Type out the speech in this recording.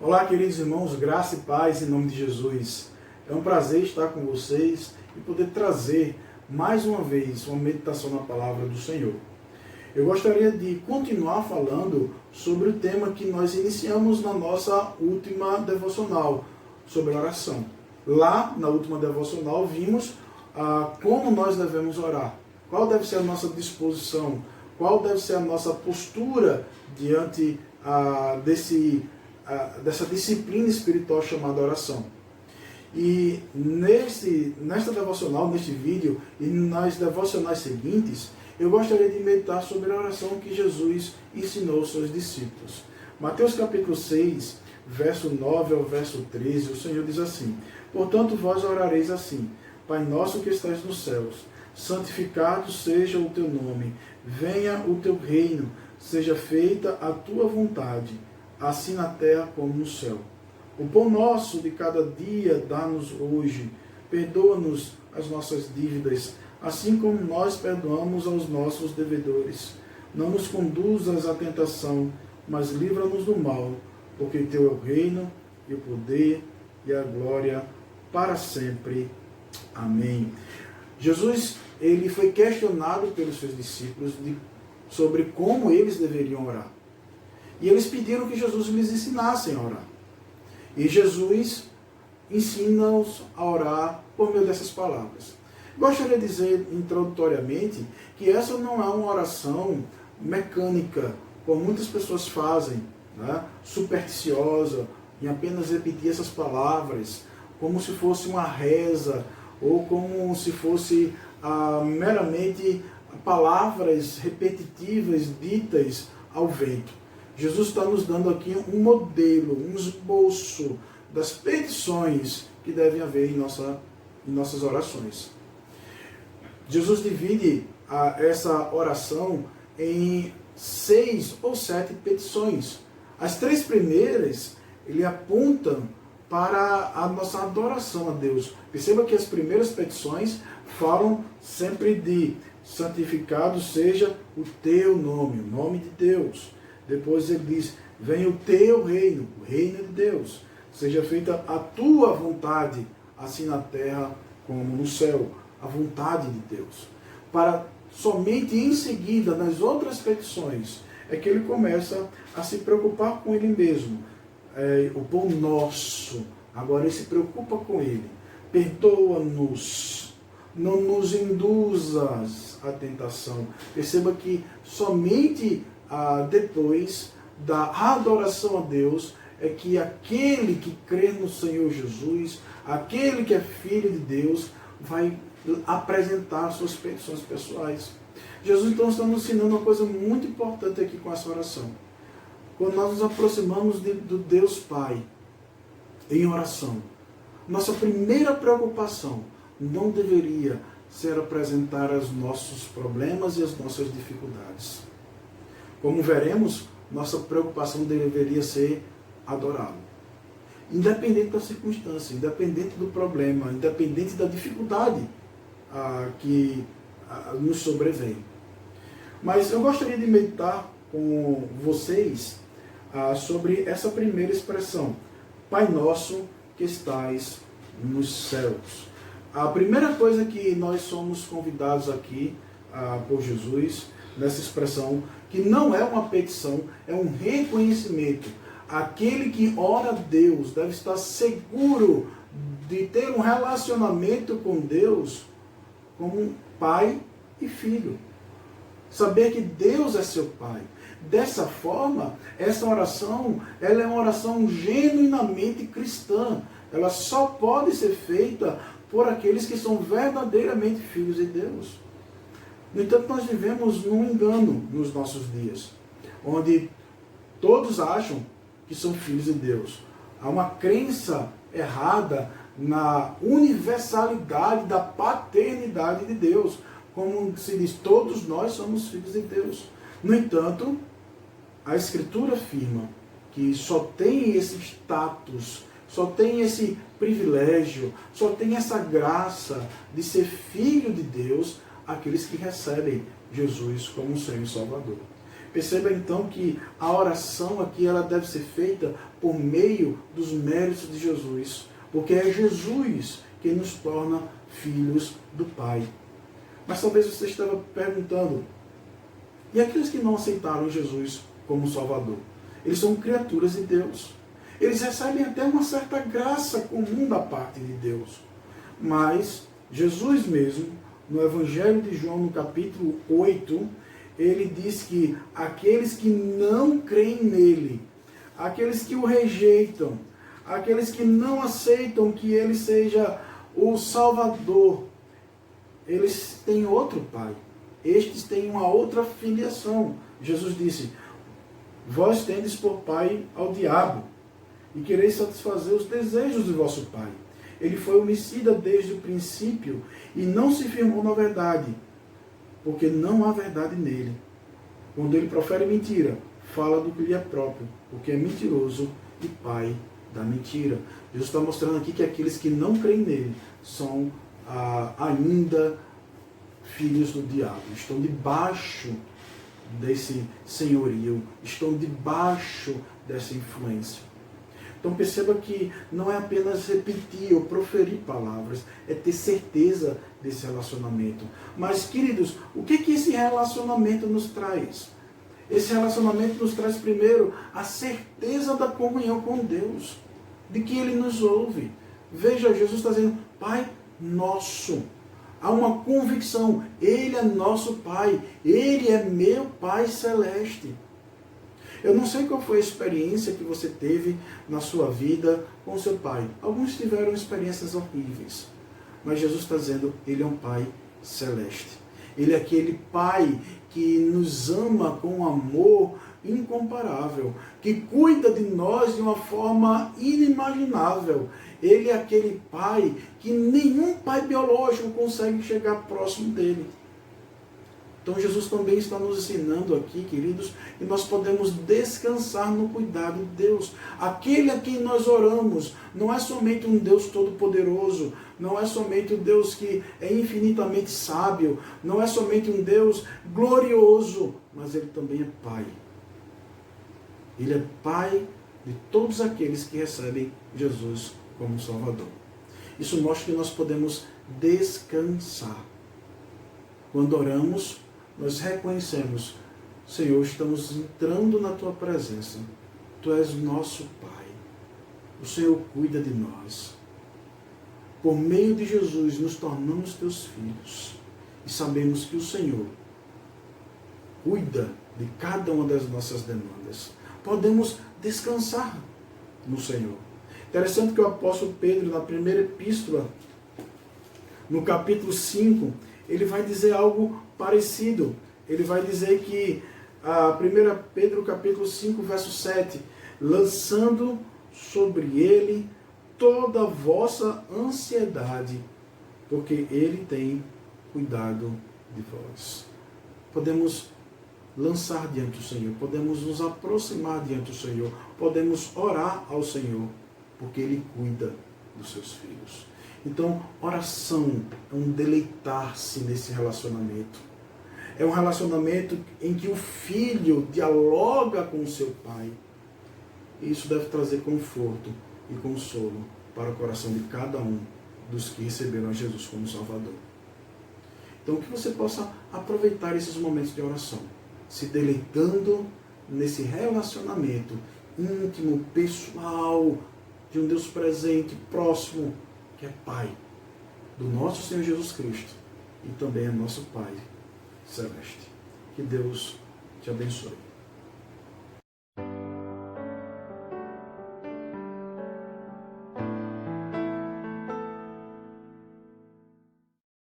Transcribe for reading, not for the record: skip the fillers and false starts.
Olá, queridos irmãos, graça e paz em nome de Jesus. É um prazer estar com vocês e poder trazer mais uma vez uma meditação na palavra do Senhor. Eu gostaria de continuar falando sobre o tema que nós iniciamos na nossa última devocional, sobre oração. Lá, na última devocional, vimos como nós devemos orar, qual deve ser a nossa disposição, qual deve ser a nossa postura diante dessa disciplina espiritual chamada oração. E nesta devocional, neste vídeo e nas devocionais seguintes, eu gostaria de meditar sobre a oração que Jesus ensinou aos seus discípulos. Mateus capítulo 6, verso 9 ao verso 13, o Senhor diz assim: portanto, vós orareis assim: Pai nosso que estás nos céus, santificado seja o teu nome, venha o teu reino, seja feita a tua vontade, assim na terra como no céu. O pão nosso de cada dia dá-nos hoje, perdoa-nos as nossas dívidas, assim como nós perdoamos aos nossos devedores. Não nos conduzas à tentação, mas livra-nos do mal, porque teu é o reino, e o poder, e a glória, para sempre. Amém. Jesus, ele foi questionado pelos seus discípulos sobre como eles deveriam orar. E eles pediram que Jesus lhes ensinasse a orar. E Jesus ensina-os a orar por meio dessas palavras. Gostaria de dizer introdutoriamente que essa não é uma oração mecânica, como muitas pessoas fazem, né? Supersticiosa, em apenas repetir essas palavras, como se fosse uma reza, ou como se fosse meramente palavras repetitivas ditas ao vento. Jesus está nos dando aqui um modelo, um esboço das petições que devem haver em nossas orações. Jesus divide essa oração em 6 ou 7 petições. As 3 primeiras, ele apontam para a nossa adoração a Deus. Perceba que as primeiras petições falam sempre de santificado seja o teu nome, o nome de Deus. Depois ele diz, venha o teu reino, o reino de Deus. Seja feita a tua vontade, assim na terra como no céu. A vontade de Deus. Para somente em seguida, nas outras petições, é que ele começa a se preocupar com ele mesmo. O pão nosso, agora ele se preocupa com ele. Perdoa-nos, não nos induzas à tentação. Perceba que somente depois da adoração a Deus é que aquele que crê no Senhor Jesus, aquele que é filho de Deus, vai apresentar suas petições pessoais. Jesus então está nos ensinando uma coisa muito importante aqui com essa oração. Quando nós nos aproximamos do Deus Pai em oração, nossa primeira preocupação não deveria ser apresentar os nossos problemas e as nossas dificuldades. Como veremos, nossa preocupação deveria ser adorá-lo. Independente da circunstância, independente do problema, independente da dificuldade que nos sobrevém. Mas eu gostaria de meditar com vocês sobre essa primeira expressão, Pai Nosso que estais nos céus. A primeira coisa que nós somos convidados aqui por Jesus, nessa expressão, que não é uma petição, é um reconhecimento. Aquele que ora a Deus deve estar seguro de ter um relacionamento com Deus como pai e filho. Saber que Deus é seu pai. Dessa forma, essa oração, ela é uma oração genuinamente cristã. Ela só pode ser feita por aqueles que são verdadeiramente filhos de Deus. No entanto, nós vivemos num engano nos nossos dias, onde todos acham que são filhos de Deus. Há uma crença errada na universalidade da paternidade de Deus. Como se diz, todos nós somos filhos de Deus. No entanto, a Escritura afirma que só tem esse status, só tem esse privilégio, só tem essa graça de ser filho de Deus aqueles que recebem Jesus como Senhor e Salvador. Perceba então que a oração aqui ela deve ser feita por meio dos méritos de Jesus, porque é Jesus quem nos torna filhos do Pai. Mas talvez você esteja perguntando, e aqueles que não aceitaram Jesus como Salvador? Eles são criaturas de Deus. Eles recebem até uma certa graça comum da parte de Deus. Mas Jesus mesmo, no Evangelho de João, no capítulo 8, ele diz que aqueles que não creem nele, aqueles que o rejeitam, aqueles que não aceitam que ele seja o Salvador, eles têm outro Pai. Estes têm uma outra filiação. Jesus disse, vós tendes por pai ao diabo, e quereis satisfazer os desejos do vosso pai. Ele foi homicida desde o princípio, e não se firmou na verdade, porque não há verdade nele. Quando ele profere mentira, fala do que lhe é próprio, porque é mentiroso e pai da mentira. Jesus está mostrando aqui que aqueles que não creem nele são ainda filhos do diabo, estão debaixo desse senhorio, estão debaixo dessa influência. Então perceba que não é apenas repetir ou proferir palavras, é ter certeza desse relacionamento. Mas, queridos, o que esse relacionamento nos traz? Esse relacionamento nos traz primeiro a certeza da comunhão com Deus, de que Ele nos ouve. Veja, Jesus está dizendo, Pai nosso. Há uma convicção, Ele é nosso Pai, Ele é meu Pai Celeste. Eu não sei qual foi a experiência que você teve na sua vida com seu pai. Alguns tiveram experiências horríveis. Mas Jesus está dizendo, Ele é um Pai Celeste. Ele é aquele Pai que nos ama com amor incomparável, que cuida de nós de uma forma inimaginável. Ele é aquele Pai que nenhum pai biológico consegue chegar próximo dele. Então Jesus também está nos ensinando aqui, queridos, que nós podemos descansar no cuidado de Deus. Aquele a quem nós oramos não é somente um Deus todo-poderoso, não é somente um Deus que é infinitamente sábio, não é somente um Deus glorioso, mas Ele também é Pai. Ele é Pai de todos aqueles que recebem Jesus como Salvador. Isso mostra que nós podemos descansar. Quando oramos, nós reconhecemos, Senhor, estamos entrando na Tua presença. Tu és nosso Pai. O Senhor cuida de nós. Por meio de Jesus, nos tornamos Teus filhos. E sabemos que o Senhor cuida de cada uma das nossas demandas. Podemos descansar no Senhor. Interessante que o apóstolo Pedro, na primeira epístola, no capítulo 5, ele vai dizer algo parecido. Ele vai dizer que, 1 Pedro capítulo 5, verso 7, lançando sobre ele toda a vossa ansiedade, porque ele tem cuidado de vós. Podemos lançar diante do Senhor, podemos nos aproximar diante do Senhor, podemos orar ao Senhor, porque Ele cuida dos seus filhos. Então, oração é um deleitar-se nesse relacionamento. É um relacionamento em que o filho dialoga com o seu pai. E isso deve trazer conforto e consolo para o coração de cada um dos que receberam a Jesus como Salvador. Então, que você possa aproveitar esses momentos de oração, se deleitando nesse relacionamento íntimo, pessoal, de um Deus presente, próximo, que é Pai do nosso Senhor Jesus Cristo e também é nosso Pai Celeste. Que Deus te abençoe.